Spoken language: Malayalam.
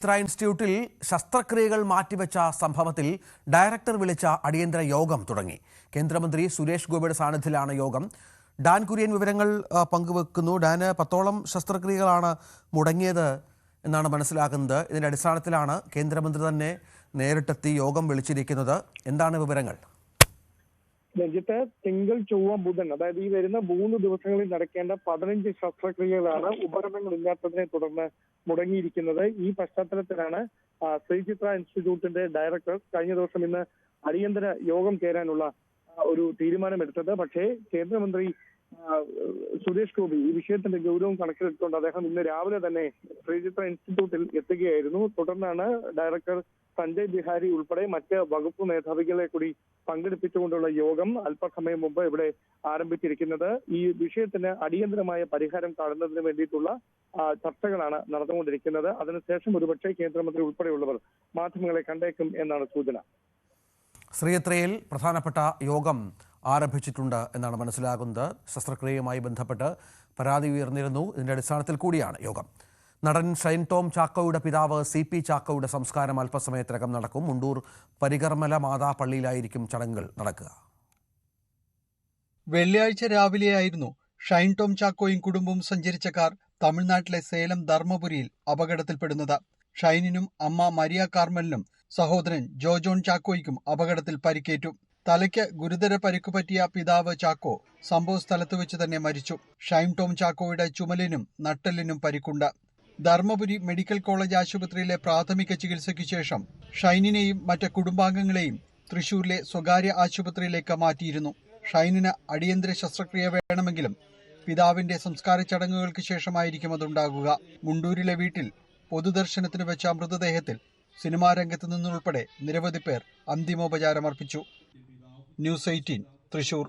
ഇൻസ്റ്റിറ്റ്യൂട്ടിൽ ശസ്ത്രക്രിയകൾ മാറ്റിവെച്ച സംഭവത്തിൽ ഡയറക്ടർ വിളിച്ച അടിയന്തര യോഗം തുടങ്ങി. കേന്ദ്രമന്ത്രി സുരേഷ് ഗോപിയുടെ സാന്നിധ്യത്തിലാണ് യോഗം. ഡാൻ കുര്യൻ വിവരങ്ങൾ പങ്കുവെക്കുന്നു. ഡാന്, 10ഓളം ശസ്ത്രക്രിയകളാണ് മുടങ്ങിയത് എന്നാണ് മനസ്സിലാക്കുന്നത്. ഇതിന്റെ അടിസ്ഥാനത്തിലാണ് കേന്ദ്രമന്ത്രി തന്നെ നേരിട്ടെത്തി യോഗം വിളിച്ചിരിക്കുന്നത്. എന്താണ് വിവരങ്ങൾ? രാജ്യത്ത് തിങ്കൾ, ചൊവ്വ, ബുധൻ, അതായത് ഈ വരുന്ന 3 ദിവസങ്ങളിൽ നടക്കേണ്ട 15 ശസ്ത്രക്രിയകളാണ് ഉപകരണങ്ങളില്ലാത്തതിനെ തുടർന്ന് മുടങ്ങിയിരിക്കുന്നത്. ഈ പശ്ചാത്തലത്തിലാണ് ശ്രീചിത്ര ഇൻസ്റ്റിറ്റ്യൂട്ടിന്റെ ഡയറക്ടർ കഴിഞ്ഞ ദിവസം ഇന്ന് അടിയന്തര യോഗം ചേരാനുള്ള ഒരു തീരുമാനമെടുത്തത്. പക്ഷേ കേന്ദ്രമന്ത്രി സുരേഷ് ഗോപി ഈ വിഷയത്തിന്റെ ഗൗരവം കണക്കിലെടുത്തുകൊണ്ട് അദ്ദേഹം ഇന്ന് രാവിലെ തന്നെ ശ്രീചിത്ര ഇൻസ്റ്റിറ്റ്യൂട്ടിൽ എത്തുകയായിരുന്നു. തുടർന്നാണ് ഡയറക്ടർ സഞ്ജയ് ബിഹാരി ഉൾപ്പെടെ മറ്റ് വകുപ്പ് മേധാവികളെ കൂടി പങ്കെടുപ്പിച്ചുകൊണ്ടുള്ള യോഗം അല്പസമയം മുമ്പ് ഇവിടെ ആരംഭിച്ചിരിക്കുന്നത്. ഈ വിഷയത്തിന് അടിയന്തരമായ പരിഹാരം കാണുന്നതിന് വേണ്ടിയിട്ടുള്ള ചർച്ചകളാണ് നടന്നുകൊണ്ടിരിക്കുന്നത്. അതിനുശേഷം ഒരുപക്ഷെ കേന്ദ്രമന്ത്രി ഉൾപ്പെടെയുള്ളവർ മാധ്യമങ്ങളെ കണ്ടേക്കും എന്നാണ് സൂചന. ശ്രീചിത്രയിൽ പ്രധാനപ്പെട്ട യോഗം ആരംഭിച്ചിട്ടുണ്ട് എന്നാണ് മനസ്സിലാകുന്നത്. ശസ്ത്രക്രിയയുമായി ബന്ധപ്പെട്ട് പരാതി ഉയർന്നിരുന്നു. ഇതിന്റെ അടിസ്ഥാനത്തിൽ കൂടിയാണ് യോഗം. നടൻ ഷൈൻ ടോം ചാക്കോയുടെ പിതാവ് CP ചാക്കോയുടെ സംസ്കാരം അല്പസമയത്തിനകം നടക്കും. മുണ്ടൂർ പരികർമ്മല മാതാ പള്ളിയിലായിരിക്കും ചടങ്ങുകൾ നടക്കുക. വെള്ളിയാഴ്ച രാവിലെയായിരുന്നു ഷൈൻ ടോം ചാക്കോയും കുടുംബവും സഞ്ചരിച്ച കാർ തമിഴ്നാട്ടിലെ സേലം ധർമ്മപുരിയിൽ അപകടത്തിൽപ്പെടുന്നത്. ഷൈനിനും അമ്മ മരിയ കാർമലിനും സഹോദരൻ ജോൺ ചാക്കോയ്ക്കും അപകടത്തിൽ പരിക്കേറ്റു. തലയ്ക്ക് ഗുരുതര പരിക്കു പറ്റിയ പിതാവ് ചാക്കോ സംഭവ സ്ഥലത്ത് വെച്ച് തന്നെ മരിച്ചു. ഷൈൻ ടോം ചാക്കോയുടെ ചുമലിനും നട്ടെല്ലിനും പരിക്കുണ്ട്. ധർമ്മപുരി മെഡിക്കൽ കോളേജ് ആശുപത്രിയിലെ പ്രാഥമിക ചികിത്സയ്ക്കു ശേഷം ഷൈനിനെയും മറ്റ് കുടുംബാംഗങ്ങളെയും തൃശൂരിലെ സ്വകാര്യ ആശുപത്രിയിലേക്ക് മാറ്റിയിരുന്നു. ഷൈനിന് അടിയന്തര ശസ്ത്രക്രിയ വേണമെങ്കിലും പിതാവിന്റെ സംസ്കാര ചടങ്ങുകൾക്ക് ശേഷമായിരിക്കും അതുണ്ടാകുക. മുണ്ടൂരിലെ വീട്ടിൽ പൊതുദർശനത്തിന് വെച്ച മൃതദേഹത്തിൽ സിനിമാ രംഗത്ത് നിന്നുൾപ്പെടെ നിരവധി പേർ അന്തിമോപചാരമർപ്പിച്ചു. ന്യൂസ് 18 തൃശൂർ.